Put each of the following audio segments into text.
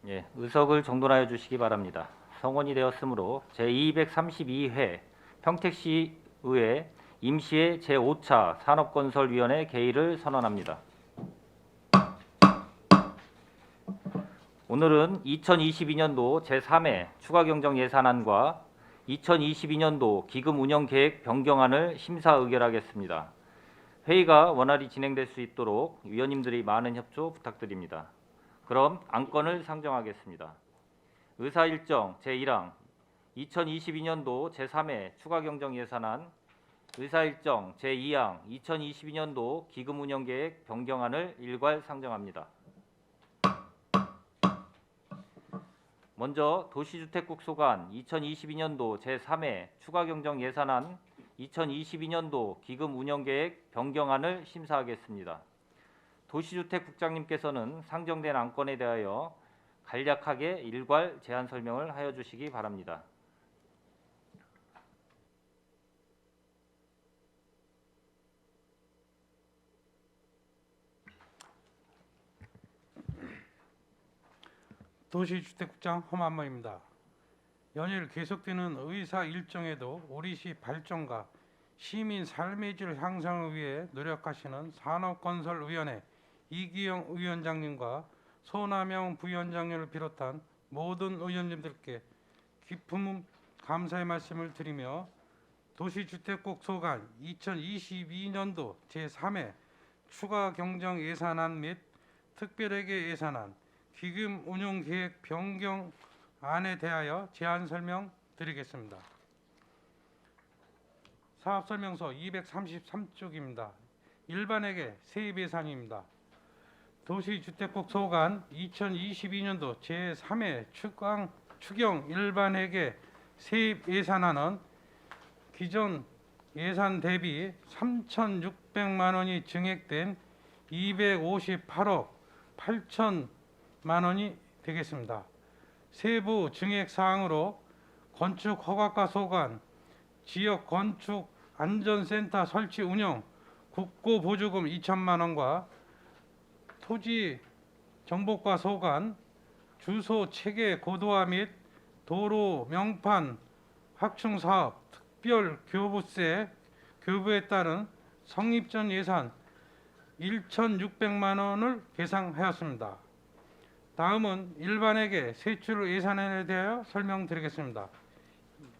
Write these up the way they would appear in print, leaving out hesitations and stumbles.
예, 의석을 정돈하여 주시기 바랍니다. 성원이 되었으므로 제232회 평택시의회 임시의 제5차 산업건설위원회 개의를 선언합니다. 오늘은 2022년도 제3회 추가경정예산안과 2022년도 기금운영계획 변경안을 심사 의결하겠습니다. 회의가 원활히 진행될 수 있도록 위원님들이 많은 협조 부탁드립니다. 그럼 안건을 상정하겠습니다. 의사일정 제1항 2022년도 제3회 추가경정예산안, 의사일정 제2항 2022년도 기금운영계획 변경안을 일괄 상정합니다. 먼저 도시주택국 소관 2022년도 제3회 추가경정예산안, 2022년도 기금운영계획 변경안을 심사하겠습니다. 도시주택국장님께서는 상정된 안건에 대하여 간략하게 일괄 제안 설명을 하여 주시기 바랍니다. 도시주택국장 허만모입니다. 연일 계속되는 의사 일정에도 우리시 발전과 시민 삶의 질 향상을 위해 노력하시는 산업건설위원회 이기영 위원장님과 손남영 부위원장님을 비롯한 모든 의원님들께 깊은 감사의 말씀을 드리며, 도시주택국 소관 2022년도 제3회 추가경정예산안 및 특별회계 예산안, 기금운용계획 변경안에 대하여 제안 설명드리겠습니다. 사업설명서 233쪽입니다. 일반회계 세입 예산입니다. 도시주택국 소관 2022년도 제3회 추경 일반회계 세입 예산안은 기존 예산 대비 3,600만 원이 증액된 258억 8천만 원이 되겠습니다. 세부 증액 사항으로 건축 허가가 소관, 지역 건축 안전센터 설치 운영 국고 보조금 2천만 원과 토지 정보과 소관, 주소 체계 고도화 및 도로 명판 확충 사업 특별 교부세 교부에 따른 성립전 예산 1,600만 원을 계상하였습니다. 다음은 일반회계 세출 예산안에 대하여 설명드리겠습니다.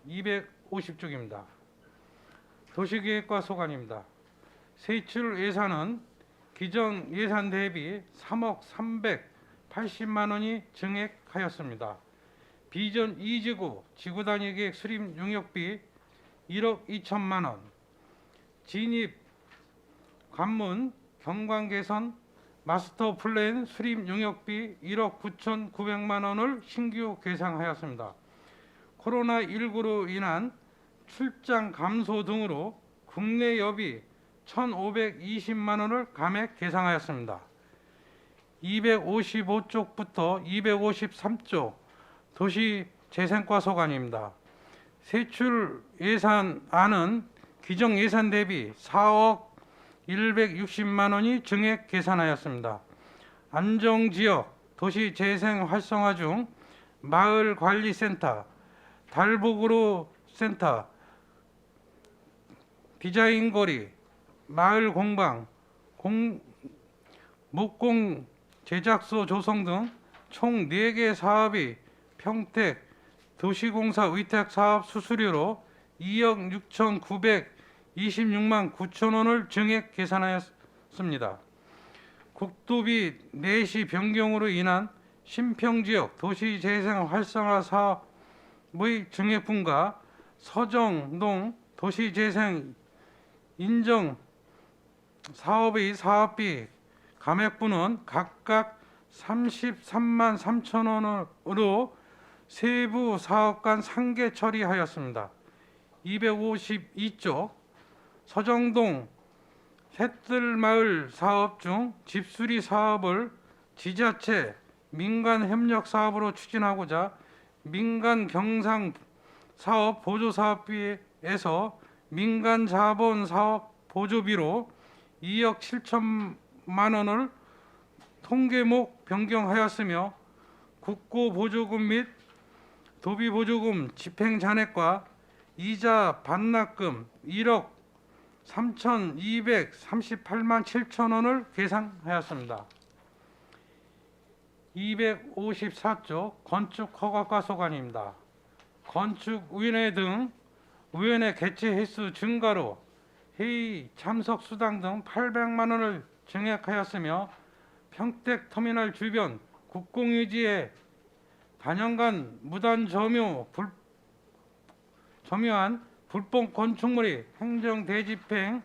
250쪽입니다. 도시계획과 소관입니다. 세출 예산은 기존 예산 대비 3억 380만 원이 증액하였습니다. 비전 2지구 지구단위 계획 수립 용역비 1억 2천만 원, 진입 관문 경관 개선 마스터 플랜 수립 용역비 1억 9,900만 원을 신규 계상하였습니다. 코로나19로 인한 출장 감소 등으로 국내 여비 1,520만 원을 감액 계상하였습니다. 255쪽부터 253쪽 도시재생과 소관입니다. 세출 예산안은 기정 예산 대비 4억 160만 원이 증액 계산하였습니다. 안정지역 도시재생 활성화 중 마을관리센터, 달북으로 센터, 디자인거리, 마을공방, 목공 제작소 조성 등 총 4개 사업이 평택 도시공사 위탁사업 수수료로 2억 6,926만 9천 원을 증액 계산하였습니다. 국도비 내시 변경으로 인한 신평지역 도시재생 활성화 사업의 증액분과 서정동 도시재생 인정 사업의 사업비 감액분은 각각 33만 3천 원으로 세부 사업간 상계 처리하였습니다. 252쪽 서정동 셋들마을 사업 중 집수리 사업을 지자체 민간 협력 사업으로 추진하고자 민간 경상 사업 보조 사업비에서 민간 자본 사업 보조비로 2억 7천만 원을 통계목 변경하였으며, 국고 보조금 및 도비 보조금 집행 잔액과 이자 반납금 1억 3,238만 7천 원을 계상하였습니다. 254조 건축허가과 소관입니다. 건축위원회 등 위원회 개최 횟수 증가로 회의 참석 수당 등 800만 원을 증액하였으며 평택터미널 주변 국공유지에 단연간 무단 점유한 불법 건축물이 행정대집행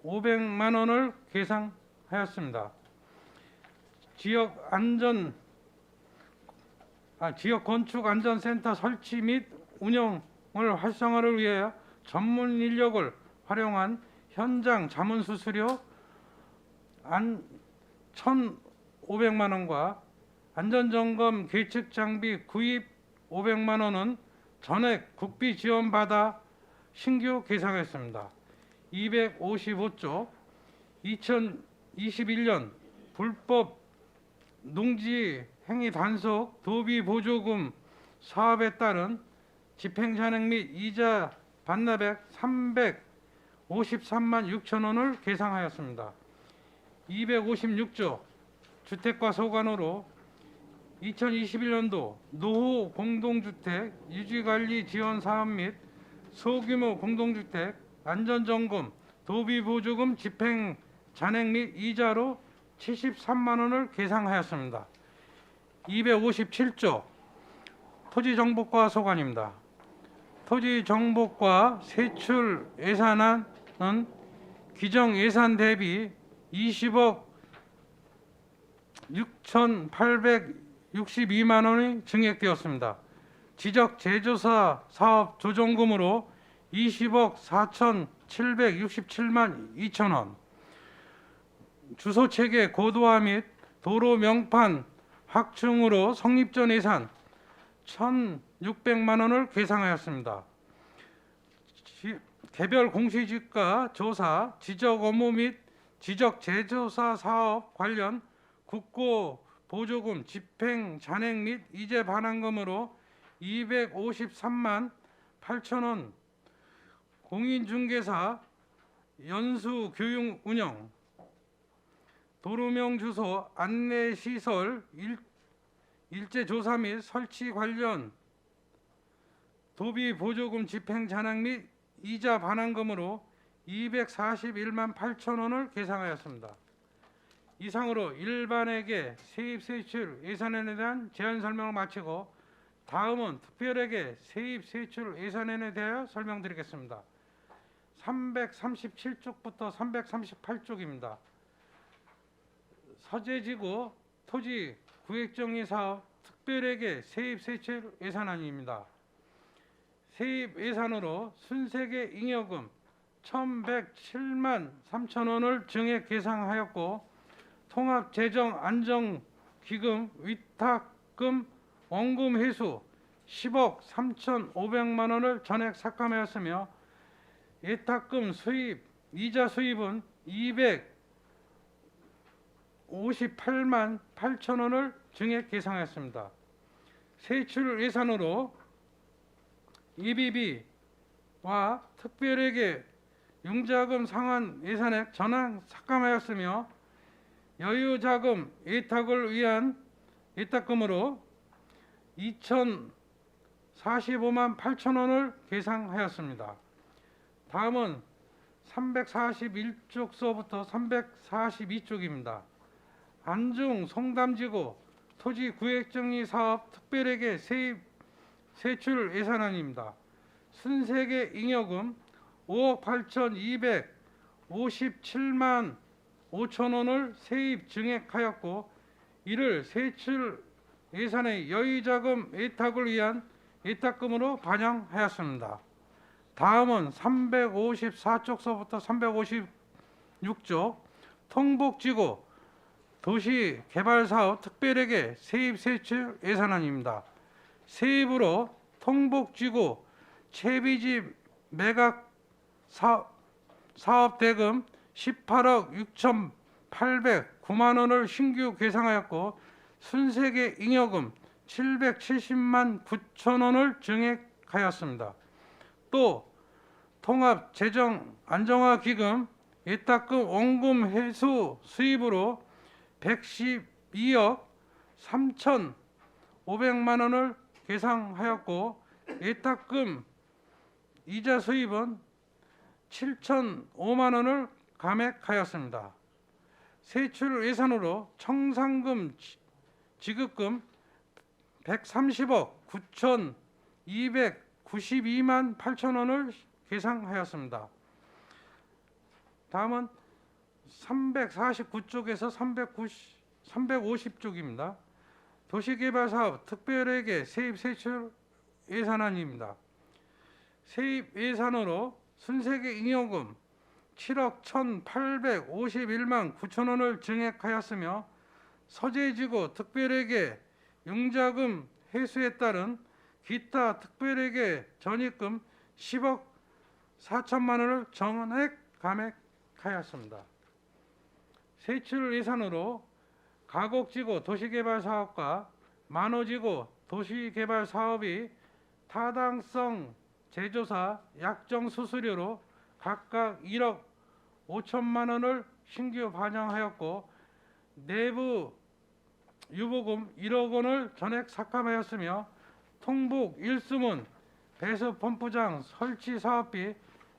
500만 원을 계상하였습니다. 지역 건축안전센터 설치 및 운영을 활성화를 위해 전문 인력을 활용한 현장 자문 수수료 1,500만 원과 안전점검 계측 장비 구입 500만 원은 전액 국비 지원받아 신규 계상했습니다. 255조 2021년 불법 농지 행위 단속 도비 보조금 사업에 따른 집행잔액 및 이자 반납액 353만 6천 원을 계상하였습니다. 256조 주택과 소관으로 2021년도 노후 공동주택 유지관리 지원 사업 및 소규모 공동주택 안전점검 도비 보조금 집행 잔액 및 이자로 73만 원을 계상하였습니다. 257조 토지정보과 소관입니다. 토지정보과 세출 예산안은 기정 예산 대비 20억 6,862만 원이 증액되었습니다. 지적 재조사 사업 조정금으로 20억 4,767만 2천 원, 주소체계 고도화 및 도로 명판 확충으로 성립전 예산 1,600만 원을 계상하였습니다. 개별 공시지가 조사, 지적 업무 및 지적 재조사 사업 관련 국고 보조금 집행 잔액 및 이자 반환금으로 253만 8천 원, 공인중개사 연수 교육 운영, 도로명 주소 안내시설 일제 조사 및 설치 관련 도비 보조금 집행 잔액 및 이자 반환금으로 241만 8천 원을 계상하였습니다. 이상으로 일반에게 세입 세출 예산안에 대한 제안 설명을 마치고 다음은 특별에게 세입 세출 예산안에 대하여 설명드리겠습니다. 337쪽부터 338쪽입니다. 서재지구 토지 구획정의 사업 특별에게 세입 세출 예산안입니다. 세입 예산으로 순세계 잉여금 1,107만 3천 원을 증액 계상하였고 통합재정안정기금 위탁금 원금 회수 10억 3,500만 원을 전액 삭감하였으며 예탁금 수입, 이자 수입은 258만 8천 원을 증액 계상하였습니다. 세출 예산으로 EBB와 특별에게 융자금 상환 예산액 전액 삭감하였으며 여유자금 예탁을 위한 예탁금으로 2,045만 8천 원을 계상하였습니다. 다음은 341쪽서부터 342쪽입니다. 안중 송담지구 토지 구획정리 사업 특별에게 세입 세출 예산안입니다. 순세계 잉여금 5억 8,257만 5천 원을 세입 증액하였고 이를 세출 예산의 여유자금 예탁을 위한 예탁금으로 반영하였습니다. 다음은 354쪽서부터 356쪽 통북지구 도시개발사업 특별에게 세입 세출 예산안입니다. 세입으로 통북지구 채비집 매각 사업 대금 18억 6,809만 원을 신규 계상하였고 순세계 잉여금 770만 9천 원을 증액하였습니다. 또 통합재정안정화기금 예탁금 원금 회수 수입으로 112억 3,500만 원을 계상하였고, 예탁금 이자 수입은 7,005만 원을 감액하였습니다. 세출 예산으로 청산금 지급금 130억 9,292만 8천 원을 계상하였습니다. 다음은 349쪽에서 350쪽입니다. 도시개발사업 특별회계 세입 세출 예산안입니다. 세입 예산으로 순세계 잉여금 7억 1,851만 9천 원을 증액하였으며, 서재지구 특별회계 융자금 회수에 따른 기타 특별회계 전입금 10억 4천만 원을 전액 감액하였습니다. 세출 예산으로 가곡지구 도시개발사업과 만호지구 도시개발사업이 타당성 재조사 약정 수수료로 각각 1억 5천만 원을 신규 반영하였고, 내부 유보금 1억 원을 전액 삭감하였으며, 통북 일수문 배수 펌프장 설치 사업비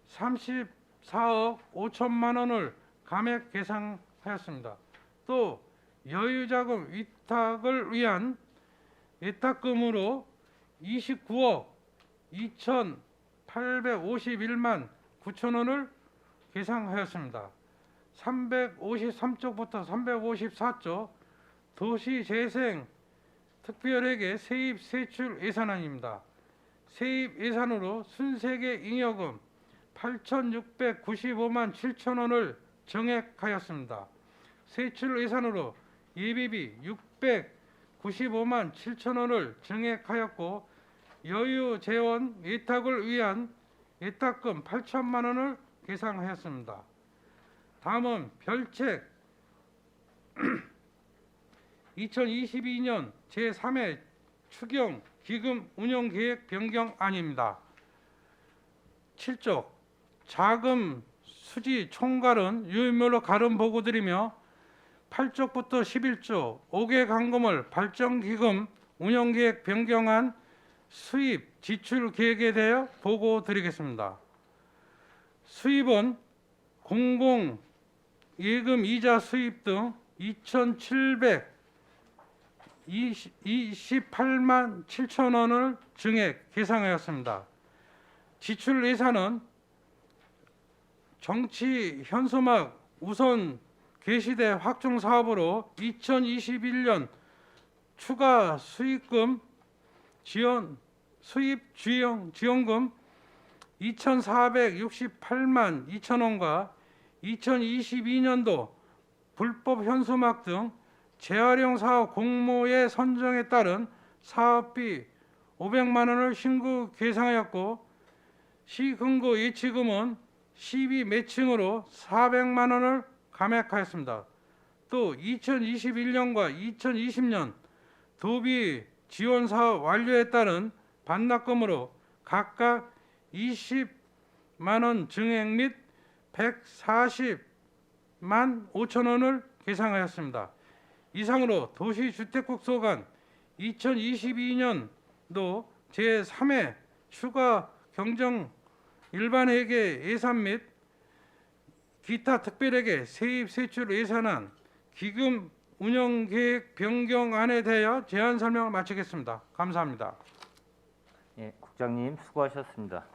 34억 5천만 원을 감액 계상하였습니다. 또 여유자금 위탁을 위한 예탁금으로 29억 2,851만 9천 원을 계상하였습니다. 353쪽부터 354쪽 도시재생 특별회계 세입 세출 예산안입니다. 세입 예산으로 순세계 잉여금 8,695만 7천 원을 증액하였습니다. 세출 예산으로 예비비 695만 7천 원을 증액하였고, 여유 재원 예탁을 위한 예탁금 8천만 원을 계상하였습니다. 다음은 별책 2022년 제3회 추경 기금 운영 계획 변경안입니다. 7쪽 자금 수지 총괄은 유인물로 가름 보고드리며, 8쪽부터 11쪽 5개 강금을 발전기금 운영계획 변경안 수입 지출 계획에 대해 보고드리겠습니다. 수입은 공공 예금 이자 수입 등 2,728만 7천 원을 증액 계상하였습니다. 지출 예산은 정치 현수막 우선 게시대 확충 사업으로 2021년 추가 수입금 수입 지원금 2,468만 2천 원과 2022년도 불법 현수막 등 재활용 사업 공모의 선정에 따른 사업비 500만 원을 신고 계상하였고, 시근거 예치금은 12 매칭으로 400만 원을 감액하였습니다. 또 2021년과 2020년 도비 지원 사업 완료에 따른 반납금으로 각각 20만 원 증액 및 140만 5천 원을 계상하였습니다. 이상으로 도시주택국소관 2022년도 제3회 추가 경정 일반회계 예산 및 기타 특별회계 세입 세출 예산안 기금 운영계획 변경안에 대하여 제안 설명을 마치겠습니다. 감사합니다. 예, 국장님 수고하셨습니다.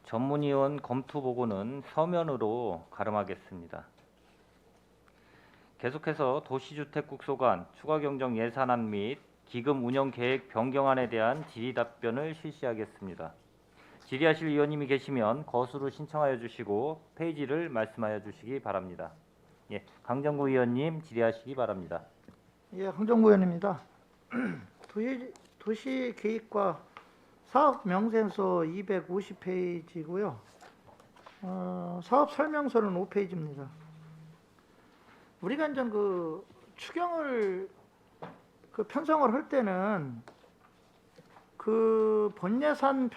전문위원 검토 보고는 서면으로 가름하겠습니다. 계속해서 도시주택국소관 추가경정 예산안 및 기금 운영계획 변경안에 대한 질의 답변을 실시하겠습니다. 질의하실 위원님이 계시면 거수로 신청하여 주시고 페이지를 말씀하여 주시기 바랍니다. 예, 강정구 위원님 질의하시기 바랍니다. 예, 황정구 의원입니다. 도시계획과 사업명세서 250페이지고요. 사업설명서는 5페이지입니다. 우리가 이제 그 추경을 그 편성을 할 때는 그 본예산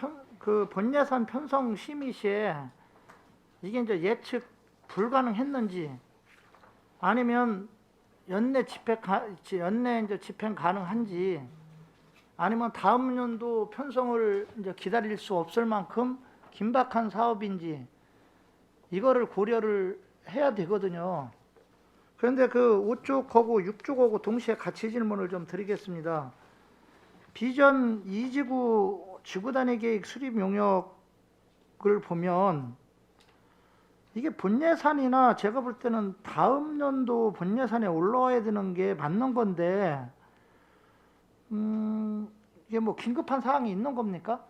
편성 심의 시에 이게 이제 예측 불가능했는지 아니면 연내 이제 집행 가능한지 아니면 다음 년도 편성을 이제 기다릴 수 없을 만큼 긴박한 사업인지 이거를 고려를 해야 되거든요. 그런데 그 5쪽하고 6쪽하고 동시에 같이 질문을 좀 드리겠습니다. 비전 2지구 지구단위 계획 수립 용역을 보면 이게 본예산이나 제가 볼 때는 다음 연도 본예산에 올라와야 되는 게 맞는 건데 이게 뭐 긴급한 사항이 있는 겁니까?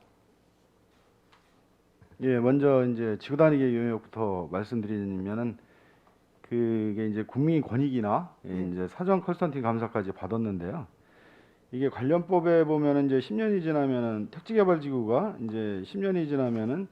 예, 먼저 이제 지구 단위 계획 용역부터 말씀드리면은 그게 이제 국민권익이나 이제 사전 컨설팅 감사까지 받았는데요. 이게 관련법에 보면은 이제 10년이 지나면은 택지개발지구가 이제 10년이 지나면은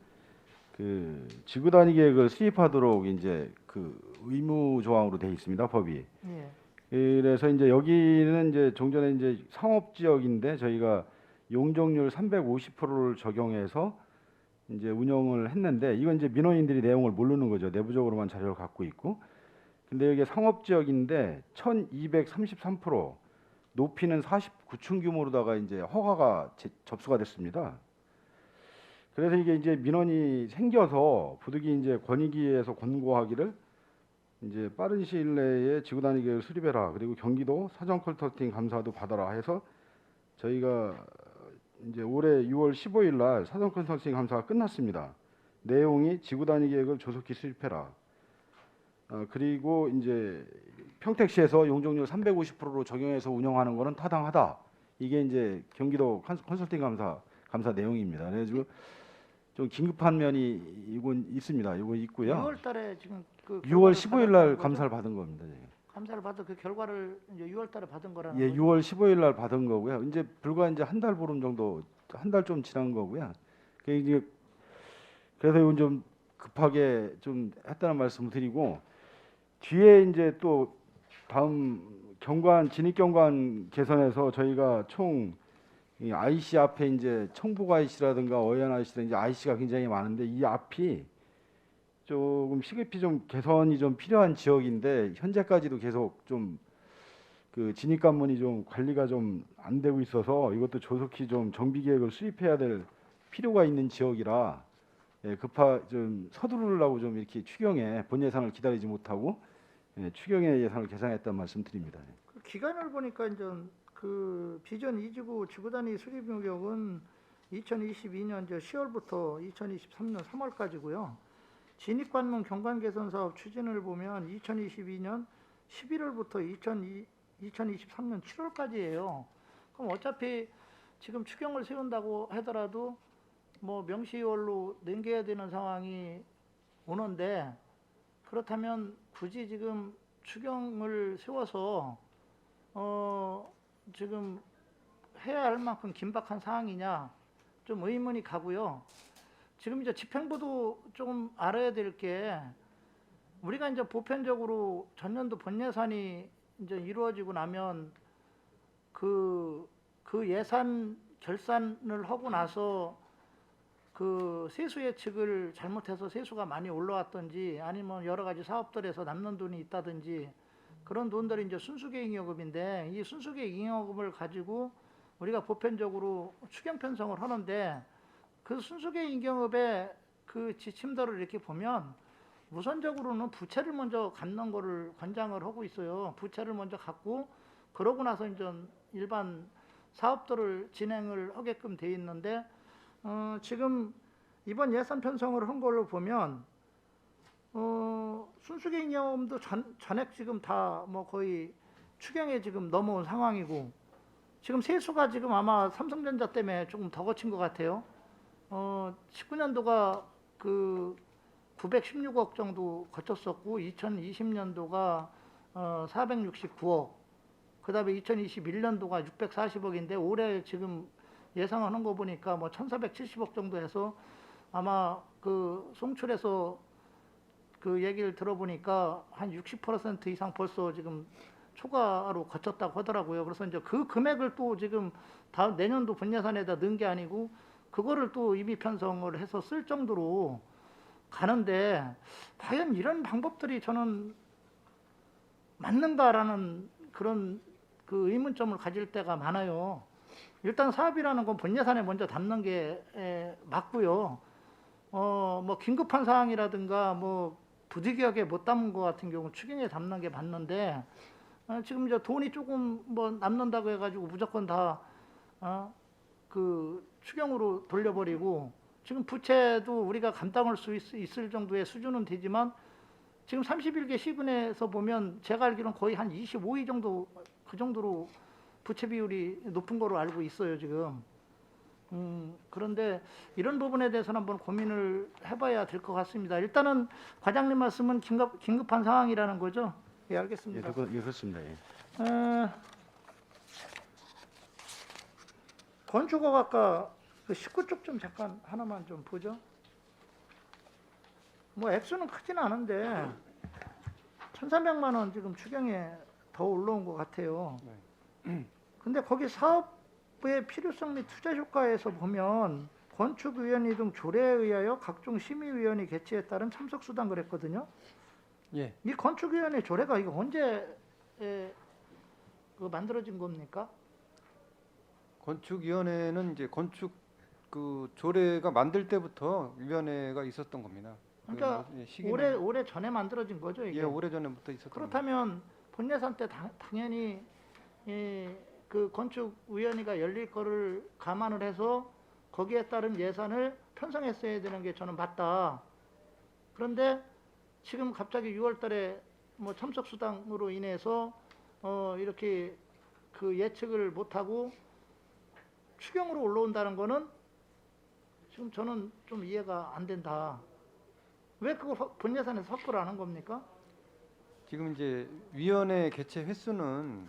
그 지구 단위 계획을 수립하도록 이제 그 의무 조항으로 돼 있습니다, 법이. 예. 그래서 이제 여기는 이제 종전에 이제 상업 지역인데 저희가 용적률 350%를 적용해서 이제 운영을 했는데 이건 이제 민원인들이 내용을 모르는 거죠. 내부적으로만 자료를 갖고 있고. 근데 여기 상업 지역인데 1233% 높이는 49층 규모로다가 이제 허가가 접수가 됐습니다. 그래서 이게 이제 민원이 생겨서 부득이 이제 권익위에서 권고하기를 이제 빠른 시일 내에 지구 단위 계획을 수립해라. 그리고 경기도 사전 컨설팅 감사도 받아라 해서 저희가 이제 올해 6월 15일 날 사전 컨설팅 감사가 끝났습니다. 내용이 지구 단위 계획을 조속히 수립해라. 그리고 이제 평택시에서 용적률 350%로 적용해서 운영하는 거는 타당하다. 이게 이제 경기도 컨설팅 감사 내용입니다. 그래가지고 좀 긴급한 면이 이건 있습니다. 이거 있고요. 6월 달에 지금 그 6월 15일 날 거죠? 감사를 받은 겁니다. 예. 감사를 받은 그 결과를 이제 6월 달에 받은 거라는 예, 거죠? 6월 15일 날 받은 거고요. 이제 불과 이제 한 달 보름 정도, 한 달 좀 지난 거고요. 그게 이제 그래서 이건 좀 급하게 좀 했다는 말씀을 드리고 뒤에 이제 또 다음 진입 경관 개선에서 저희가 총 이 IC 앞에 이제 청북 IC라든가 어연 IC라든가 IC가 굉장히 많은데 이 앞이 조금 시급히 좀 개선이 좀 필요한 지역인데 현재까지도 계속 좀 그 진입 관문이 좀 관리가 좀 안 되고 있어서 이것도 조속히 좀 정비 계획을 수립해야 될 필요가 있는 지역이라 예, 좀 서두르려고 좀 이렇게 추경에 본 예산을 기다리지 못하고 예, 추경의 예산을 계산했다는 말씀드립니다. 그 기간을 보니까 이제 그 비전 2지구 지구단위 수립 용역은 2022년 10월부터 2023년 3월까지고요. 진입관문 경관 개선 사업 추진을 보면 2022년 11월부터 2023년 7월까지예요. 그럼 어차피 지금 추경을 세운다고 하더라도 뭐 명시월로 넘겨야 되는 상황이 오는데 그렇다면 굳이 지금 추경을 세워서 지금 해야 할 만큼 긴박한 상황이냐 좀 의문이 가고요. 지금 이제 집행부도 좀 알아야 될 게 우리가 이제 보편적으로 전년도 본예산이 이제 이루어지고 나면 그 예산 결산을 하고 나서 그 세수 예측을 잘못해서 세수가 많이 올라왔든지 아니면 여러 가지 사업들에서 남는 돈이 있다든지 그런 돈들이 이제 순수계획잉여금인데 이 순수계획잉여금을 가지고 우리가 보편적으로 추경 편성을 하는데 그 순수계획잉여금의 그 지침들을 이렇게 보면 우선적으로는 부채를 먼저 갚는 거를 권장을 하고 있어요. 부채를 먼저 갚고 그러고 나서 이제 일반 사업들을 진행을 하게끔 돼 있는데 지금 이번 예산 편성을 한 걸로 보면 순수계획잉여금도 전액 지금 다 뭐 거의 추경에 지금 넘어온 상황이고 지금 세수가 지금 아마 삼성전자 때문에 조금 더 거친 것 같아요. 19년도가 그 916억 정도 거쳤었고 2020년도가 469억 그 다음에 2021년도가 640억인데 올해 지금 예상하는 거 보니까 뭐 1470억 정도 해서 아마 그 송출해서 그 얘기를 들어보니까 한 60% 이상 벌써 지금 초과로 거쳤다고 하더라고요. 그래서 이제 그 금액을 또 지금 다음 내년도 본예산에다 넣은 게 아니고 그거를 또 임의 편성을 해서 쓸 정도로 가는데 과연 이런 방법들이 저는 맞는가라는 그런 그 의문점을 가질 때가 많아요. 일단 사업이라는 건 본예산에 먼저 담는 게 맞고요. 뭐 긴급한 사항이라든가 뭐 부득이하게 못 담은 것 같은 경우 추경에 담는 게 맞는데 지금 이제 돈이 조금 뭐 남는다고 해가지고 무조건 다 그 추경으로 돌려버리고 지금 부채도 우리가 감당할 수 있을 정도의 수준은 되지만 지금 31개 시군에서 보면 제가 알기로는 거의 한 25위 정도 그 정도로 부채 비율이 높은 거로 알고 있어요 지금. 그런데 이런 부분에 대해서는 한번 고민을 해봐야 될 것 같습니다. 일단은 과장님 말씀은 긴급한 상황이라는 거죠? 예, 예, 알겠습니다. 그렇습니다. 예. 건축업 아까 그 19쪽 좀 잠깐 하나만 좀 보죠. 뭐 액수는 크진 않은데 1,300만 원 지금 추경에 더 올라온 것 같아요. 근데 거기 사업의 필요성 및 투자 효과에서 보면 건축위원회 등 조례에 의하여 각종 심의위원회 개최에 따른 참석 수당 그랬거든요. 예. 이 건축위원회 조례가 이거 언제 그 만들어진 겁니까? 건축위원회는 이제 건축 그 조례가 만들 때부터 위원회가 있었던 겁니다. 그러니까 그 시기는 올해 전에 만들어진 거죠 이게. 예, 오래전부터 있었던 겁니다. 그렇다면 본예산 때 당연히 그 건축위원회가 열릴 거를 감안을 해서 거기에 따른 예산을 편성했어야 되는 게 저는 맞다. 그런데 지금 갑자기 6월 달에 뭐 참석 수당으로 인해서 이렇게 그 예측을 못하고 추경으로 올라온다는 거는 지금 저는 좀 이해가 안 된다. 왜 그걸 본예산에서 확보를 안 한 겁니까? 지금 이제 위원회 개최 횟수는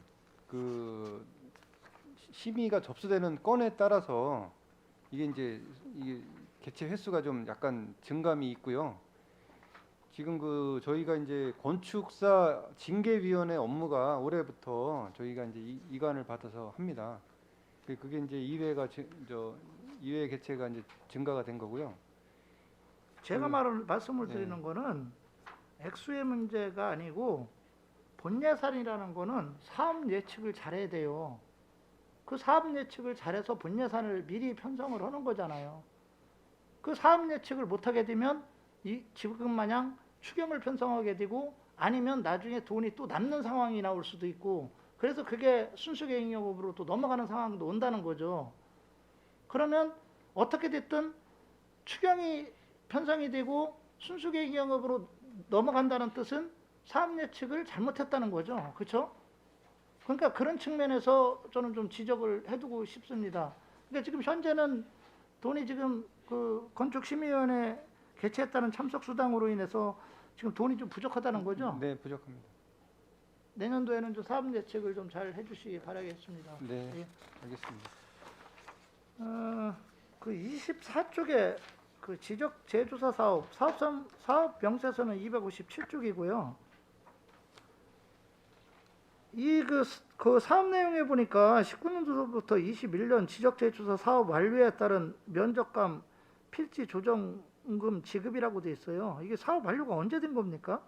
그 심의가 접수되는 건에 따라서 이게 개최 횟수가 좀 약간 증감이 있고요. 지금 그 저희가 이제 건축사 징계위원회 업무가 올해부터 저희가 이제 이관을 받아서 합니다. 그게 이제 이회 개최가 이제 증가가 된 거고요. 제가 말씀을 드리는 거는 액수의 문제가 아니고 본예산이라는 거는 사업 예측을 잘해야 돼요. 그 사업 예측을 잘해서 본예산을 미리 편성을 하는 거잖아요. 그 사업 예측을 못하게 되면 지금 마냥 추경을 편성하게 되고 아니면 나중에 돈이 또 남는 상황이 나올 수도 있고 그래서 그게 순수계획영업으로 또 넘어가는 상황도 온다는 거죠. 그러면 어떻게 됐든 추경이 편성이 되고 순수계획영업으로 넘어간다는 뜻은 사업 예측을 잘못했다는 거죠. 그렇죠? 그러니까 그런 측면에서 저는 좀 지적을 해두고 싶습니다. 그러니까 지금 현재는 돈이 지금 그 건축심의위원회 개최에 따른 참석 수당으로 인해서 지금 돈이 좀 부족하다는 거죠. 네, 부족합니다. 내년도에는 좀 사업 예측을 좀 잘 해주시기 바라겠습니다. 네, 예. 알겠습니다. 그 24쪽에 그 지적 재조사 사업 명세서는 257쪽이고요. 그 사업 내용에 보니까 19년도부터 21년 지적 재조사 사업 완료에 따른 면적감 필지 조정금 지급이라고 돼 있어요. 이게 사업 완료가 언제 된 겁니까?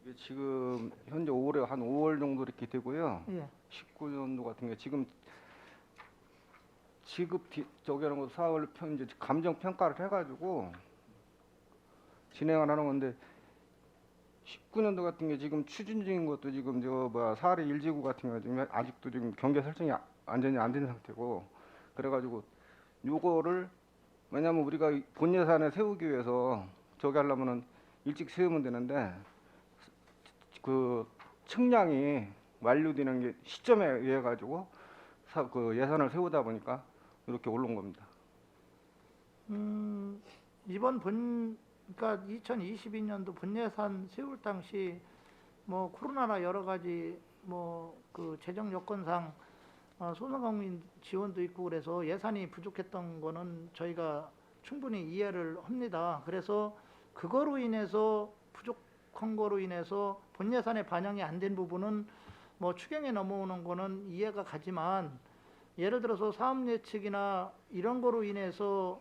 이게 지금 현재 올해 한 5월 정도 이렇게 되고요. 예. 19년도 같은 게 지금 지급 저기 하는 거 사업을 이제 감정 평가를 해가지고 진행을 하는 건데 19년도 같은 게 지금 추진 중인 것도 지금 사리 1지구 같은 거 지금 아직도 지금 경계 설정이 완전히 안 된 상태고 그래가지고 요거를 왜냐면 우리가 본 예산에 세우기 위해서 저기 하려면은 일찍 세우면 되는데 그 측량이 완료되는 게 시점에 의해 가지고 그 예산을 세우다 보니까 이렇게 올라온 겁니다. 그러니까 2022년도 본예산 세울 당시 뭐 코로나나 여러 가지 뭐 그 재정 여건상 소상공인 지원도 있고 그래서 예산이 부족했던 거는 저희가 충분히 이해를 합니다. 그래서 그거로 인해서 부족한 거로 인해서 본 예산에 반영이 안 된 부분은 뭐 추경에 넘어오는 거는 이해가 가지만 예를 들어서 사업 예측이나 이런 거로 인해서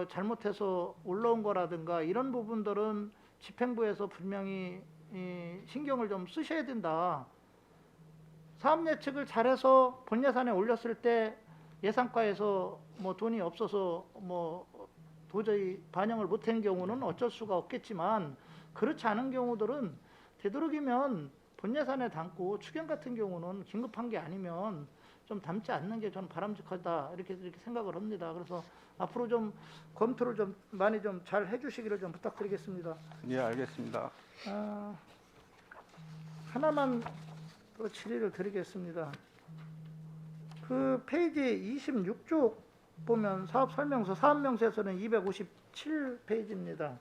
잘못해서 올라온 거라든가 이런 부분들은 집행부에서 분명히 신경을 좀 쓰셔야 된다. 사업 예측을 잘해서 본 예산에 올렸을 때 예산과에서 뭐 돈이 없어서 뭐 도저히 반영을 못한 경우는 어쩔 수가 없겠지만 그렇지 않은 경우들은 되도록이면 본 예산에 담고 추경 같은 경우는 긴급한 게 아니면 좀 담지 않는 게 저는 바람직하다 이렇게 생각을 합니다. 그래서 앞으로 좀 검토를 좀 많이 좀 잘 해주시기를 좀 부탁드리겠습니다. 예, 알겠습니다. 하나만 또 질의를 드리겠습니다. 그 페이지 26쪽 보면 사업 설명서, 사업 명세서는 257페이지입니다.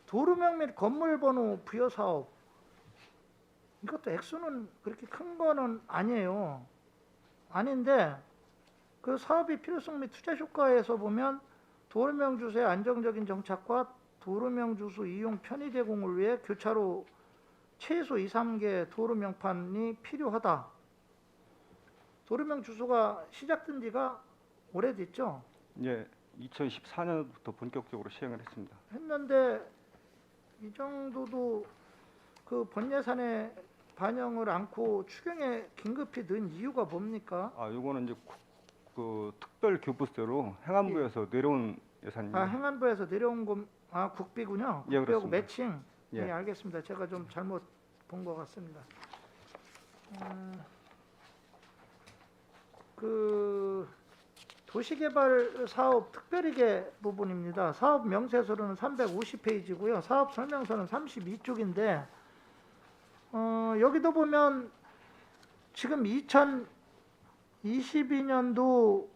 도로명 및 건물 번호 부여 사업. 이것도 액수는 그렇게 큰 거는 아니에요. 아닌데 그 사업의 필요성 및 투자 효과에서 보면 도로명 주소의 안정적인 정착과 도로명 주소 이용 편의 제공을 위해 교차로 최소 2, 3개 도로명판이 필요하다. 도로명 주소가 시작된 지가 오래됐죠? 예, 2014년부터 본격적으로 시행을 했습니다. 했는데 이 정도도 그 본 예산에 반영을 않고 추경에 긴급히 넣은 이유가 뭡니까? 요거는 이제 그 특별 교부세로 행안부에서 내려온 예산입니다. 행안부에서 내려온 건 국비군요. 예, 국비하고 그렇습니다. 매칭. 예. 예, 알겠습니다. 제가 좀 잘못 본 것 같습니다. 그 도시개발 사업 특별히계 부분입니다. 사업 명세서는 350페이지고요. 사업 설명서는 32쪽인데 여기도 보면 지금 2022년도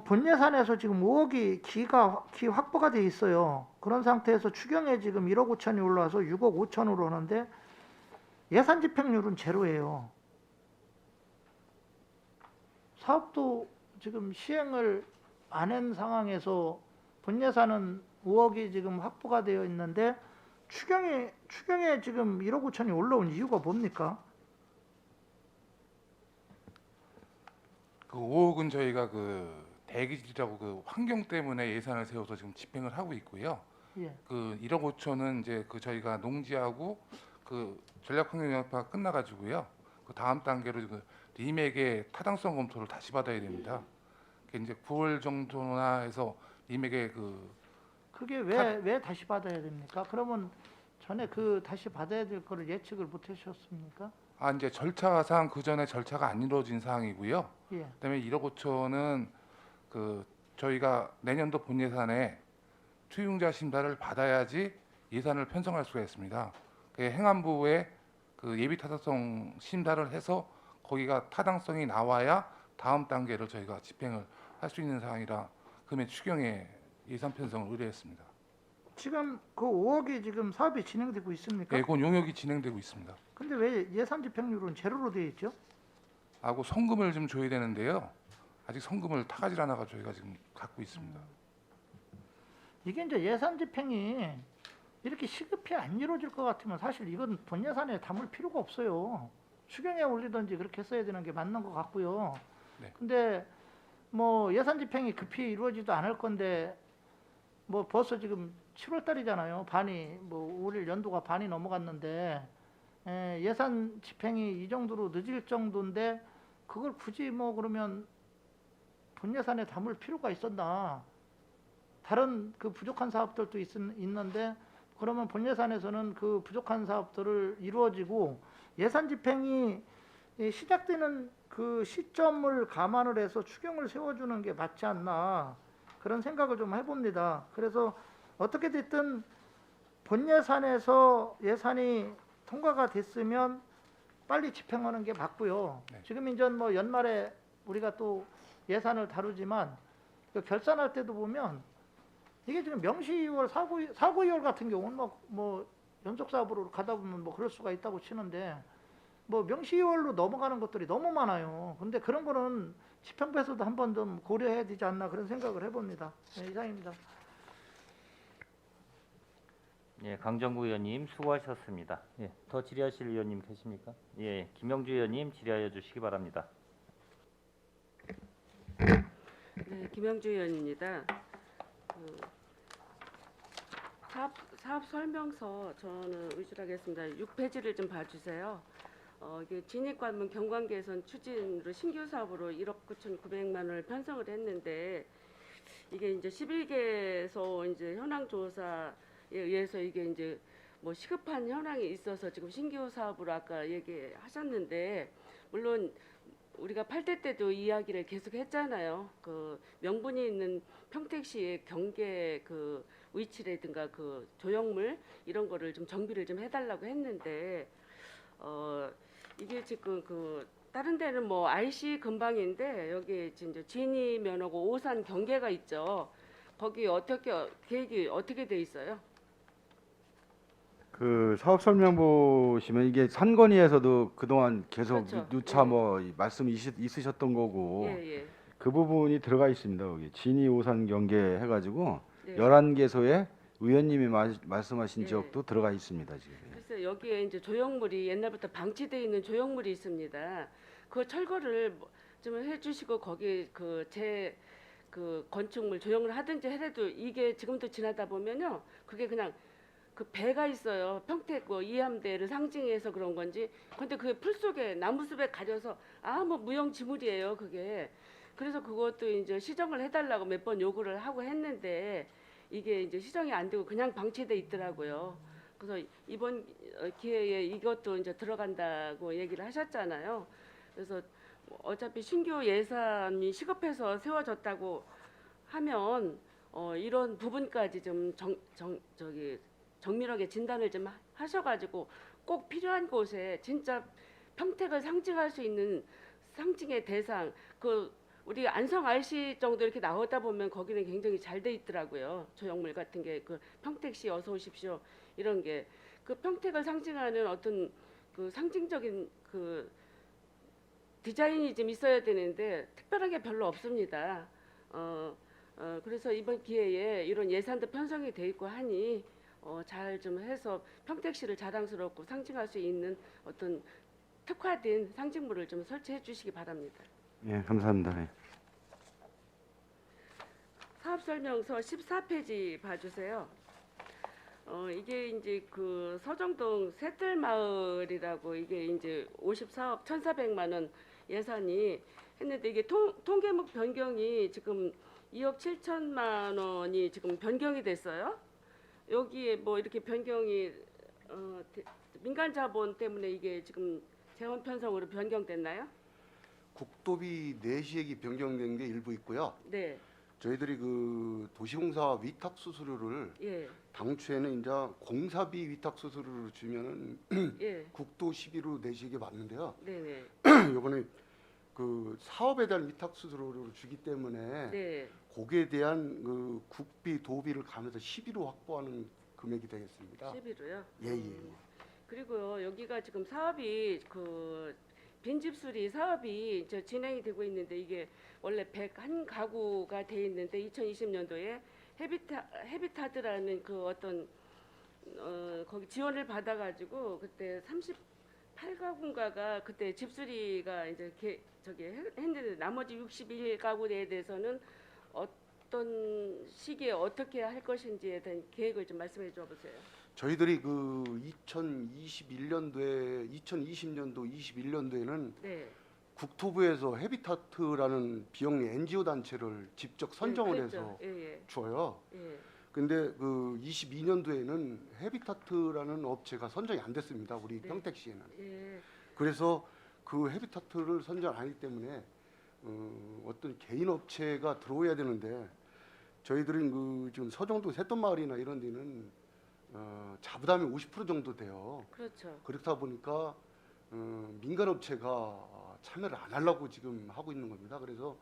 본 예산에서 지금 5억이 기 확보가 돼 있어요. 그런 상태에서 추경에 지금 1억 5천이 올라와서 6억 5천으로 하는데 예산 집행률은 제로예요. 사업도 지금 시행을 안 한 상황에서 본 예산은 5억이 지금 확보가 되어 있는데 추경에 지금 1억 5천이 올라온 이유가 뭡니까? 그 5억은 저희가 그 대기질이라고 그 환경 때문에 예산을 세워서 지금 집행을 하고 있고요. 예. 그 1억 5천은 이제 그 저희가 농지하고 그 전략환경영향파가 끝나가지고요. 그 다음 단계로 그 리맥의 타당성 검토를 다시 받아야 됩니다. 그게 이제 9월 정도나 해서 리맥의 그게 왜 다시 받아야 됩니까? 그러면 전에 그 다시 받아야 될 거를 예측을 못 하셨습니까? 이제 절차상 그 전에 절차가 안 이루어진 사항이고요. 예. 그다음에 1억 5천은 그 저희가 내년도 본 예산에 투융자 심사를 받아야지 예산을 편성할 수가 있습니다. 그 행안부에 그 예비 타당성 심사를 해서 거기가 타당성이 나와야 다음 단계를 저희가 집행을 할 수 있는 사항이라 그러면 추경에 예산 편성을 의뢰했습니다. 지금 그 5억이 지금 사업이 진행되고 있습니까? 예, 그건 용역이 진행되고 있습니다. 근데 왜 예산 집행률은 제로로 되어 있죠? 하고 성금을 좀 줘야 되는데요. 아직 성금을 타가질 않아가 저희가 지금 갖고 있습니다. 이게 이제 예산 집행이 이렇게 시급히 안 이루어질 것 같으면 사실 이건 본 예산에 담을 필요가 없어요. 추경에 올리든지 그렇게 했어야 되는 게 맞는 것 같고요. 네. 근데 뭐 예산 집행이 급히 이루어지도 않을 건데 뭐 벌써 지금 7월 달이잖아요. 반이 뭐 올해 연도가 반이 넘어갔는데 예산 집행이 이 정도로 늦을 정도인데 그걸 굳이 뭐 그러면 본 예산에 담을 필요가 있었나? 다른 그 부족한 사업들도 있는데 그러면 본 예산에서는 그 부족한 사업들을 이루어지고 예산 집행이 시작되는 그 시점을 감안을 해서 추경을 세워주는 게 맞지 않나 그런 생각을 좀 해봅니다. 그래서 어떻게 됐든 본 예산에서 예산이 통과가 됐으면 빨리 집행하는 게 맞고요. 네. 지금 이제 뭐 연말에 우리가 또 예산을 다루지만 그 결산할 때도 보면 이게 지금 명시 2월, 사고 2월 같은 경우는 뭐 연속 사업으로 가다 보면 뭐 그럴 수가 있다고 치는데 뭐 명시월로 넘어가는 것들이 너무 많아요. 근데 그런 거는 지평부에서도 한번 좀 고려해야 되지 않나 그런 생각을 해봅니다. 네, 이상입니다. 예, 강정구 의원님 수고하셨습니다. 예, 더 질의하실 의원님 계십니까? 예, 김영주 의원님 질의하여 주시기 바랍니다. 네, 김영주 의원입니다. 사업 설명서 저는 의술하겠습니다. 6페이지를 좀 봐주세요. 이게 진입관문 경관개선 추진으로 신규 사업으로 1억 9,900만 원을 편성을 했는데 이게 이제 11개소 이제 현황 조사에 의해서 이게 이제 뭐 시급한 현황이 있어서 지금 신규 사업으로 아까 얘기하셨는데 물론 우리가 8대 때도 이야기를 계속 했잖아요. 그 명분이 있는 평택시의 경계 그 위치라든가 그 조형물 이런 거를 좀 정비를 좀 해달라고 했는데 이게 지금 그 다른 데는 뭐 IC 근방인데 여기 이제 진이 면허고 오산 경계가 있죠. 거기 어떻게 계획이 어떻게 돼 있어요? 그 사업 설명 보시면 이게 산건위에서도 그동안 계속 그렇죠. 누차 예. 뭐 말씀이 있으셨던 거고 예, 예. 그 부분이 들어가 있습니다. 거기 진이 오산 경계 해가지고 네. 11개소에 의원님이 말씀하신 예. 지역도 들어가 있습니다. 지금. 그래서 여기에 이제 조형물이 옛날부터 방치되어 있는 조형물이 있습니다. 그 철거를 좀 해주시고 거기 그 건축물 조형을 하든지 해도 이게 지금도 지나다 보면요, 그게 그냥 그 배가 있어요. 평택 뭐 이함대를 상징해서 그런 건지. 근데 그게 풀 속에 나무숲에 가려서 뭐 무용지물이에요 그게. 그래서 그것도 이제 시정을 해달라고 몇 번 요구를 하고 했는데 이게 이제 시정이 안 되고 그냥 방치돼 있더라고요. 그래서 이번 기회에 이것도 이제 들어간다고 얘기를 하셨잖아요. 그래서 어차피 신규 예산이 시급해서 세워졌다고 하면 이런 부분까지 좀 정밀하게 진단을 좀 하셔가지고 꼭 필요한 곳에 진짜 평택을 상징할 수 있는 상징의 대상 그 우리 안성 RC 정도 이렇게 나오다 보면 거기는 굉장히 잘 돼 있더라고요. 조형물 같은 게 그 평택시 어서 오십시오 이런 게 그 평택을 상징하는 어떤 그 상징적인 그 디자인이 좀 있어야 되는데 특별한 게 별로 없습니다. 그래서 이번 기회에 이런 예산도 편성이 돼 있고 하니 잘 좀 해서 평택시를 자랑스럽고 상징할 수 있는 어떤 특화된 상징물을 좀 설치해 주시기 바랍니다. 예, 감사합니다. 예. 사업 설명서 14페이지 봐주세요. 이게 이제 그 서정동 새뜰마을이라고 이게 이제 54억 1,400만 원 예산이 했는데 이게 통계목 변경이 지금 2억 7천만 원이 지금 변경이 됐어요. 여기에 뭐 이렇게 변경이 민간 자본 때문에 이게 지금 재원 편성으로 변경됐나요? 국도비 내시액이 변경된 게 일부 있고요. 네. 저희들이 그 도시공사 위탁 수수료를 예. 당초에는 이제 공사비 위탁 수수료를 주면은 예. 국도 11호 내시액이 맞는데요. 네네. 이번에 그 사업에 대한 위탁 수수료를 주기 때문에 네. 거기에 대한 그 국비 도비를 가면서 11호 확보하는 금액이 되겠습니다. 11호요. 예. 그리고요 여기가 지금 사업이 그 빈집 수리 사업이 이제 진행이 되고 있는데 이게 원래 101가구가 돼 있는데 2020년도에 헤비타드라는 그 어떤 거기 지원을 받아가지고 그때 38가구인가가 그때 집수리가 이제 했는데 나머지 61가구에 대해서는 어떤 시기에 어떻게 할 것인지에 대한 계획을 좀 말씀해 줘 보세요. 저희들이 그 2020년도 21년도에는 네. 국토부에서 헤비타트라는 비영리 NGO 단체를 직접 선정을 네, 해서 그랬죠. 예. 줘요. 예. 근데 그 22년도에는 헤비타트라는 업체가 선정이 안 됐습니다. 우리 네. 평택시에는. 예. 그래서 그 헤비타트를 선정 안 하기 때문에 어떤 개인 업체가 들어와야 되는데 저희들은 그 지금 서정도 새똥마을이나 이런 데는 자부담이 50% 정도 돼요. 그렇죠. 그렇다 보니까 민간 업체가 참여를 안 하려고 지금 하고 있는 겁니다. 그래서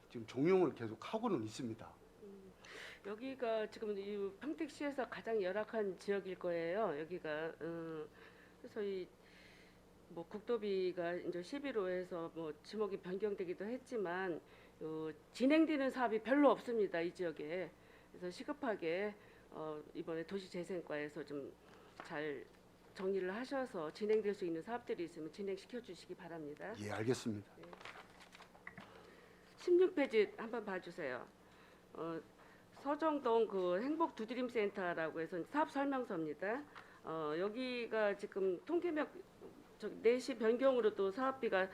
지금 종용을 계속 하고는 있습니다. 여기가 지금 이 평택시에서 가장 열악한 지역일 거예요. 여기가 그래서 이 뭐 국도비가 이제 11호에서 뭐 지목이 변경되기도 했지만 진행되는 사업이 별로 없습니다, 이 지역에. 그래서 시급하게 이번에 도시재생과에서 좀 잘 정리를 하셔서 진행될 수 있는 사업들이 있으면 진행시켜 주시기 바랍니다. 예, 알겠습니다. 16페이지 한번 봐주세요. 서정동 그 행복 두드림 센터라고 해서 사업 설명서입니다. 여기가 지금 통계명 4시 변경으로 또 사업비가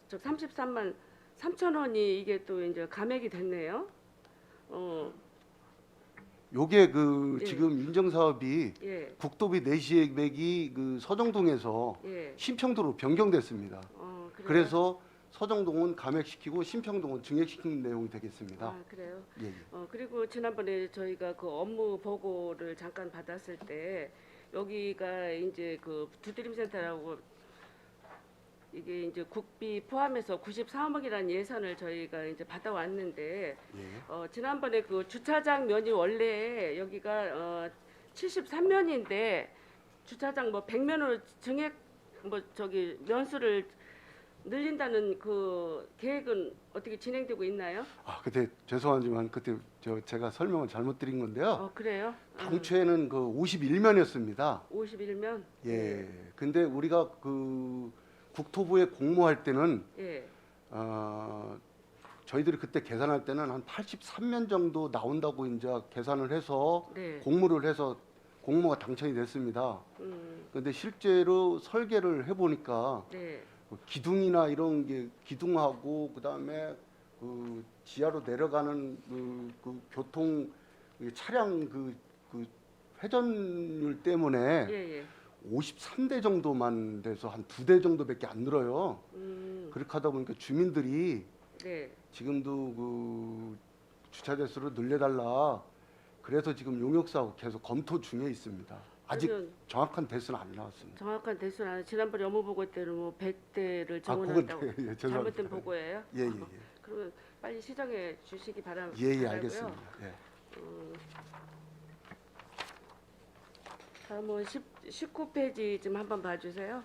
33만 3천 원이 이게 또 이제 감액이 됐네요. 요게 그 예. 지금 인정 사업이 예, 국도비 내시액이 그 서정동에서 예. 신평도로 변경됐습니다. 그래요? 그래서 서정동은 감액시키고 신평동은 증액시키는 내용이 되겠습니다. 아, 그래요. 예, 예. 그리고 지난번에 저희가 그 업무 보고를 잠깐 받았을 때 여기가 이제 그 두드림 센터라고 이게 이제 국비 포함해서 94억이라는 예산을 저희가 이제 받아왔는데 예. 지난번에 그 주차장 면이 원래 여기가 73면인데 주차장 뭐 100면으로 증액 뭐 저기 면수를 늘린다는 그 계획은 어떻게 진행되고 있나요? 아, 그때 죄송하지만 그때 제가 설명을 잘못 드린 건데요. 그래요? 당초에는 그 51면이었습니다. 51면? 예. 근데 우리가 그 국토부에 공모할 때는 예. 저희들이 그때 계산할 때는 한 83면 정도 나온다고 이제 계산을 해서 네. 공모를 해서 공모가 당첨이 됐습니다. 근데 실제로 설계를 해보니까 네. 기둥이나 이런 게 기둥하고 그다음에 그 지하로 내려가는 그 교통 차량 그 회전율 때문에 예, 예. 53대 정도만 돼서 한 2대 정도밖에 안 늘어요. 그렇게 하다 보니까 주민들이 네. 지금도 그 주차 대수를 늘려달라. 그래서 지금 용역사하고 계속 검토 중에 있습니다. 아직 그러면 정확한 대수는 안 나왔습니다. 정확한 대수는 안 지난번에 업무 보고 때는 뭐 100대를 그건 정원한다고 예, 죄송합니다. 잘못된 보고예요? 예, 예, 예. 그러면 빨리 시정해 주시기 바랍니다. 예, 예, 알겠습니다. 예. 다음은 19페이지 좀 한번 봐주세요.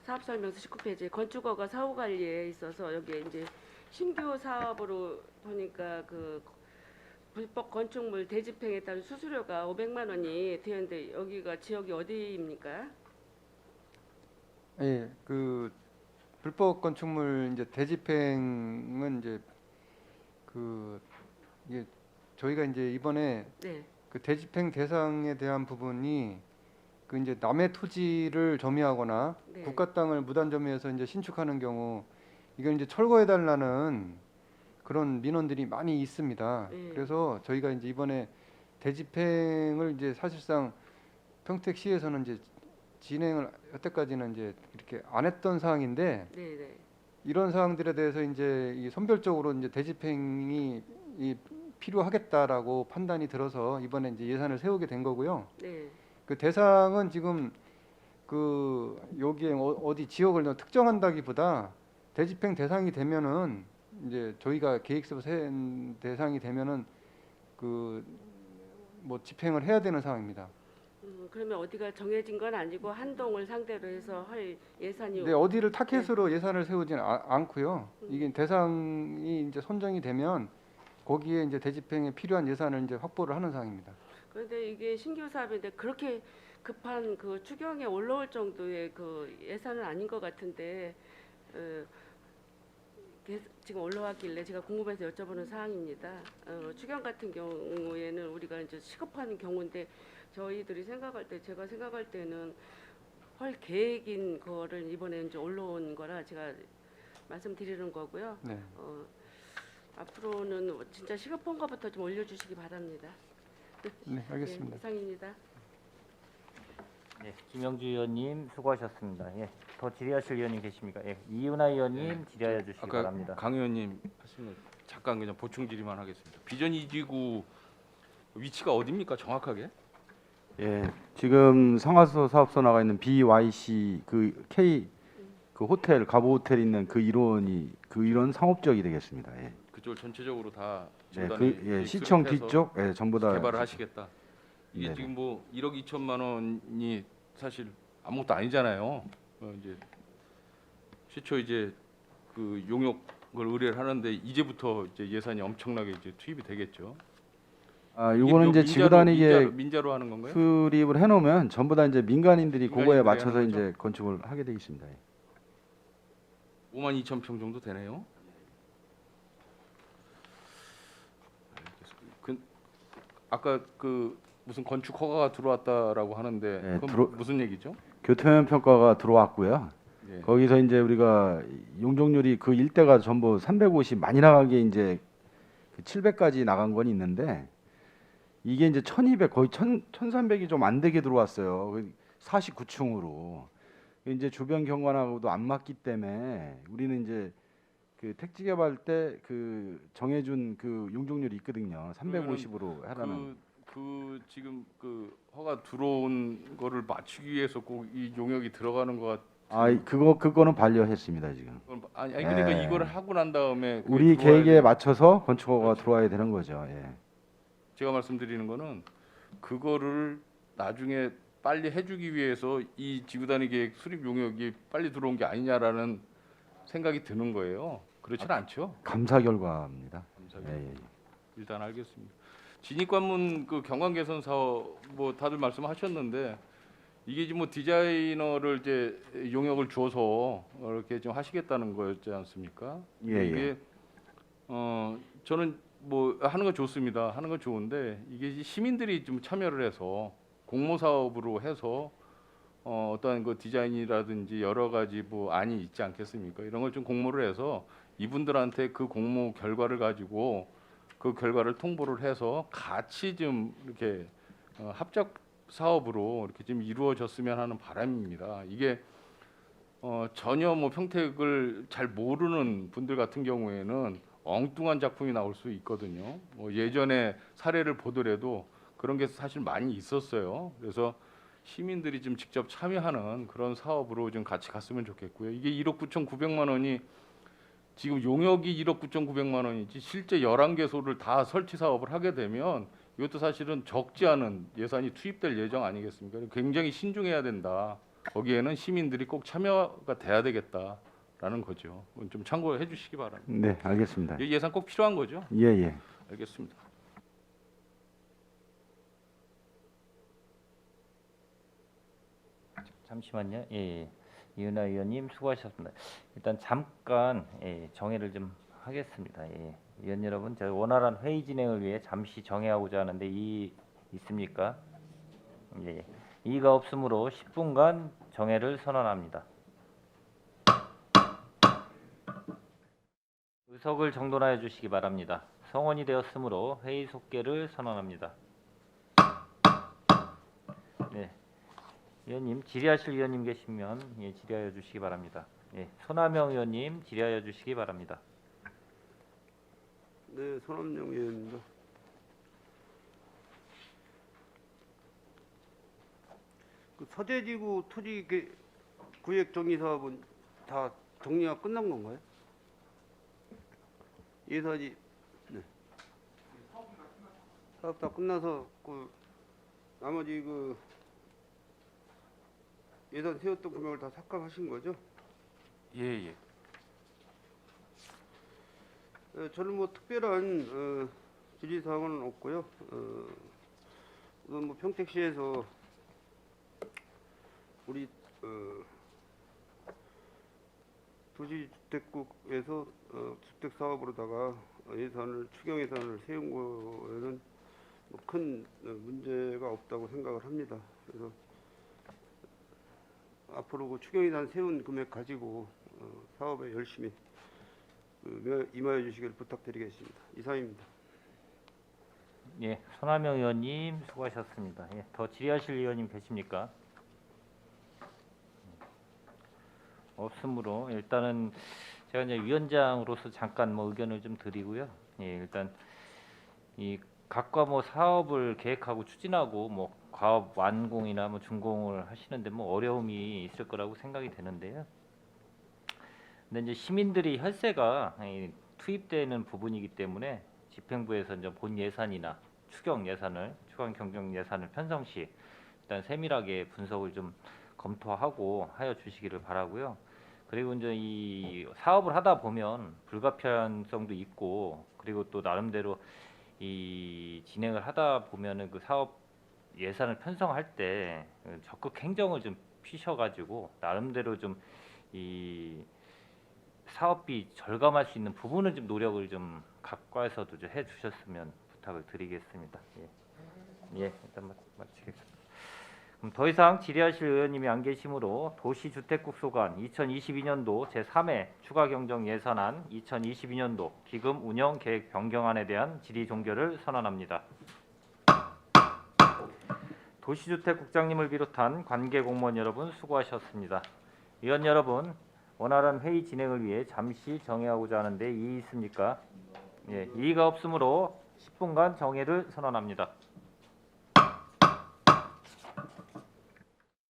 사업 설명서 19페이지 건축허가 사후 관리에 있어서 여기에 이제 신규 사업으로 보니까 그 불법 건축물 대집행에 따른 수수료가 500만 원이 되는데 여기가 지역이 어디입니까? 예, 그 불법 건축물 이제 대집행은 이제 그 이게 저희가 이제 이번에 네. 그 대집행 대상에 대한 부분이 그 이제 남의 토지를 점유하거나 네. 국가 땅을 무단 점유해서 이제 신축하는 경우 이걸 이제 철거해 달라는 그런 민원들이 많이 있습니다. 네. 그래서 저희가 이제 이번에 대집행을 이제 사실상 평택시에서는 이제 진행을 여태까지는 이제 이렇게 안 했던 사항인데 네, 네. 이런 사항들에 대해서 이제 이 선별적으로 이제 대집행이 필요하겠다라고 판단이 들어서 이번에 이제 예산을 세우게 된 거고요. 네. 그 대상은 지금 그 여기에 어디 지역을 특정한다기보다 대집행 대상이 되면은 이제 저희가 계획서 센 대상이 되면은 그 뭐 집행을 해야 되는 상황입니다. 그러면 어디가 정해진 건 아니고 한동을 상대로 해서 할 예산이 근데 어디를 타켓으로 예산을 세우지는 않고요. 이게 대상이 이제 선정이 되면 거기에 이제 대집행에 필요한 예산을 이제 확보를 하는 상황입니다. 그런데 이게 신규 사업인데 그렇게 급한 그 추경에 올라올 정도의 그 예산은 아닌 것 같은데 지금 올라왔길래 제가 궁금해서 여쭤보는 사항입니다. 추경 같은 경우에는 우리가 이제 시급한 경우인데 저희들이 생각할 때 제가 생각할 때는 헐 계획인 거를 이번에 이제 올라온 거라 제가 말씀드리는 거고요. 네. 앞으로는 진짜 시급한 것부터 좀 올려주시기 바랍니다. 네, 알겠습니다. 네, 이상입니다. 네, 김영주 의원님 수고하셨습니다. 예, 더 질의하실 의원님 계십니까? 예, 이은하 의원님 질의하여 주시기 아까 바랍니다. 강 의원님 하신 거 잠깐 그냥 보충 질의만 하겠습니다. 비전 2지구 위치가 어디입니까 정확하게? 예, 지금 상하수 사업소 나가 있는 BYC 그 K 그 호텔 가보 호텔 있는 그 일원 상업지역이 되겠습니다. 예. 그쪽을 전체적으로 다 네, 전단에 시청 수립해서 뒤쪽 예, 전부 다 개발을 하시겠다. 이게 네네. 지금 뭐 1억 2천만 원이 사실 아무것도 아니잖아요. 이제 시초 이제 그 용역을 의뢰를 하는데 이제부터 이제 예산이 엄청나게 이제 투입이 되겠죠. 아, 이게 요거는 또 이제 지구단위계 민자로 하는 건가요? 수립을 해놓으면 전부 다 이제 민간인들이 그거에 민간인들이 맞춰서 하는 거죠? 이제 건축을 하게 돼 있습니다. 52,000평 정도 되네요. 아까 그 무슨 건축 허가가 들어왔다라고 하는데 네, 그건 무슨 얘기죠? 교토면 평가가 들어왔고요. 예. 거기서 이제 우리가 용적률이 그 일대가 전부 350 많이 나간 게 이제 700까지 나간 건 있는데 이게 이제 1200 거의 1300이 좀 안 되게 들어왔어요. 49층으로. 이제 주변 경관하고도 안 맞기 때문에 우리는 이제 그 택지 개발 때 그 정해준 그 용적률이 있거든요. 350으로 하라는. 그 지금 그 허가 들어온 거를 맞추기 위해서 꼭 이 용역이 들어가는 것 같. 그거는 반려했습니다 지금. 아니 그러니까 예. 이거를 하고 난 다음에 그게 우리 들어와야 계획에 돼요. 맞춰서 건축허가 그렇죠. 들어와야 되는 거죠. 예. 제가 말씀드리는 거는 그거를 나중에 빨리 해주기 위해서 이 지구단위 계획 수립 용역이 빨리 들어온 게 아니냐라는 생각이 드는 거예요. 그렇지는 않죠. 감사 결과입니다. 감사합니다. 예, 예. 일단 알겠습니다. 진입관문 그 경관 개선 사업 뭐 다들 말씀하셨는데 이게 지금 뭐 디자이너를 이제 용역을 줘서 이렇게 좀 하시겠다는 거였지 않습니까? 예, 이게 저는 뭐 하는 건 좋습니다. 하는 건 좋은데 이게 시민들이 좀 참여를 해서 공모 사업으로 해서 어떤 그 디자인이라든지 여러 가지 뭐 안이 있지 않겠습니까? 이런 걸 좀 공모를 해서 이분들한테 그 공모 결과를 가지고 그 결과를 통보를 해서 같이 좀 이렇게 합작 사업으로 이렇게 좀 이루어졌으면 하는 바람입니다. 이게 전혀 뭐 평택을 잘 모르는 분들 같은 경우에는 엉뚱한 작품이 나올 수 있거든요. 뭐 예전에 사례를 보더라도 그런 게 사실 많이 있었어요. 그래서 시민들이 좀 직접 참여하는 그런 사업으로 좀 같이 갔으면 좋겠고요. 이게 1억 9,900만 원이 지금 용역이 1억 9,900만 원이지 실제 11개소를 다 설치 사업을 하게 되면 이것도 사실은 적지 않은 예산이 투입될 예정 아니겠습니까? 굉장히 신중해야 된다. 거기에는 시민들이 꼭 참여가 돼야 되겠다라는 거죠. 좀 참고해 주시기 바랍니다. 네, 알겠습니다. 이 예산 꼭 필요한 거죠? 예, 예. 알겠습니다. 잠시만요. 예, 이은하 의원님 수고하셨습니다. 일단 잠깐 정회를 좀 하겠습니다. 의원 여러분, 제가 원활한 회의 진행을 위해 잠시 정회하고자 하는데 이의 있습니까? 예, 이의가 없으므로 10분간 정회를 선언합니다. 의석을 정돈하여 주시기 바랍니다. 성원이 되었으므로 회의 속개를 선언합니다. 네. 의원님, 질의하실 의원님 계시면 질의하여 주시기 바랍니다. 손하명 의원님 질의하여 주시기 바랍니다. 네, 손함영 의원입니다. 그 서재지구 토지 구획 정리 사업은 다 정리가 끝난 건가요? 예산이 사업 다 끝나서 그 나머지 그 예산 세웠던 금액을 다 삭감하신 거죠? 예. 저는 뭐 특별한 질의 사항은 없고요. 우선 뭐 평택시에서 우리 도시주택국에서 주택 사업으로다가 추경 예산을 세운 거에는 뭐 큰 문제가 없다고 생각을 합니다. 그래서 앞으로 그 추경 예산 세운 금액 가지고 사업에 열심히 임하여 주시길 부탁드리겠습니다. 이상입니다. 예, 손하명 의원님 수고하셨습니다. 더 질의하실 의원님 계십니까? 없으므로 일단은 제가 이제 위원장으로서 잠깐 뭐 의견을 좀 드리고요. 일단 이 각과 뭐 사업을 계획하고 추진하고 뭐 과업 완공이나 뭐 준공을 하시는데 뭐 어려움이 있을 거라고 생각이 되는데요. 근데 이제 시민들이 혈세가 투입되는 부분이기 때문에 집행부에서 이제 본 예산이나 추경 경정 예산을 편성 시 일단 세밀하게 분석을 좀 검토하고 하여 주시기를 바라고요. 그리고 이제 이 사업을 하다 보면 불가피성도 있고, 그리고 또 나름대로 이 진행을 하다 보면은 그 사업 예산을 편성할 때 적극 행정을 좀 피셔가지고 나름대로 좀 이 사업비 절감할 수 있는 부분은 좀 노력을 좀 각과에서도 좀 해주셨으면 부탁을 드리겠습니다. 예, 일단 마치겠습니다. 그럼 더 이상 질의하실 의원님이 안 계시므로 도시주택국소관 2022년도 제3회 추가경정 예산안 2022년도 기금 운영 계획 변경안에 대한 질의 종결을 선언합니다. 도시주택국장님을 비롯한 관계 공무원 여러분 수고하셨습니다. 위원 여러분, 원활한 회의 진행을 위해 잠시 정회하고자 하는데 이의 있습니까? 예, 이의가 없으므로 10분간 정회를 선언합니다.